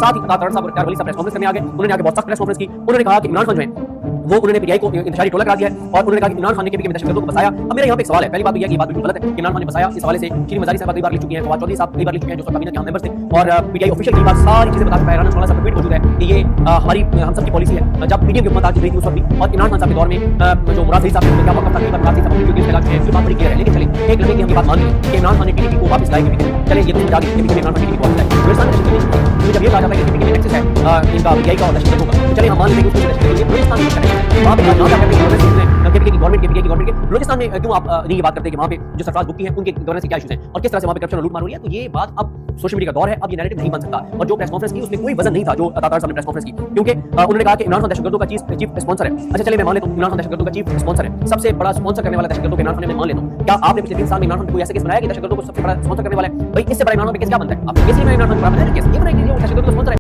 साथ ही तारड़ साहब वली साहब प्रेस कॉन्फ्रेंस करने आ गए, उन्होंने आगे बहुत सख्त प्रेस कॉन्फ्रेंस की, उन्होंने कहा कि इमरान खान जो है वो उन्होंने पीटीआई को इंतशारी टोला करा दिया है और उन्होंने कहा कि इमरान खान ने केपी के दहशतगर्दों को बसाया। अब मेरा यहाँ पे एक सवाल है, पहली बात तो यह कि ये बात बिल्कुल गलत है कि इमरान खान ने बसाया। इस हवाले से श्री मजारी साहब कई बार लिख चुकी हैं, फवाद चौधरी साहब कई बार लिख चुके हैं जो काबीना के हम मेंबर्स थे, और पीटीआई ऑफिशियल की बात सारी चीजें बता चुका है। राना साहब का ट्वीट मौजूद है कि ये हमारी हम सब की पॉलिसी है। जब पीटीएम की हुकूमत आ चुकी थी उस वक्त भी, और इमरान खान साहब के दौर में जो मुराद साहब ने क्या वक्त था, मुराद साहब अपनी ड्यूटी लगा चुके हैं, बात बड़ी क्लियर है। लेकिन चलिए एक लम्हे की हम ये बात मान ली कि इमरान खान ने टीडीपी को वापस लाए, चलिए ये तो समझा दी कि इमरान खान ने टीडीपी को वापस लाए। तो जब ये कहा जाता है कि टीडीपी में एक्सेस है इनका पीटीआई का और दहशतगर्दों का, तो चलिए हम मान लेते हैं कि उसको बलूचिस्तान में करेंगे। वहां पे यहाँ जाकर केपीके की गवर्नमेंट के बलूचिस्तान में क्यों आप नहीं ये बात करते कि वहाँ पे जो सरफराज बुकी हैं उनके गवर्नेंस से क्या इश्यूज हैं और किस तरह से वहाँ पे करप्शन और लूट मार हो रही है। तो ये बात अब सोशल मीडिया का दौर है, अब ये नैरेटिव नहीं बन सकता। और जो प्रेस कॉन्फ्रेंस की उसमें कोई वजन नहीं था जो तारड़ साहब ने प्रेस कॉन्फ्रेंस की, क्योंकि उन्होंने कहा कि इमरान खान दहशतगर्दों का चीफ स्पॉन्सर है। अच्छा चलिए मैं मान लेता हूँ इमरान खान दहशतगर्दों का चीफ स्पॉन्सर है, सबसे बड़ा स्पॉन्सर करने वाला दहशतगर्दों के इमरान खान, मैं मान लेता हूँ। क्या आपने पिछले 3 साल में इमरान खान को कोई ऐसा केस बनाया कि दहशतगर्दों को सबसे बड़ा स्पॉन्सर करने वाला है? भाई इससे बड़ा इमरान खान पे केस क्या बनता है? आप केस नहीं में इमरान खान को बनाया केस ये बनाया कि वो दहशतगर्दों का स्पॉन्सर है।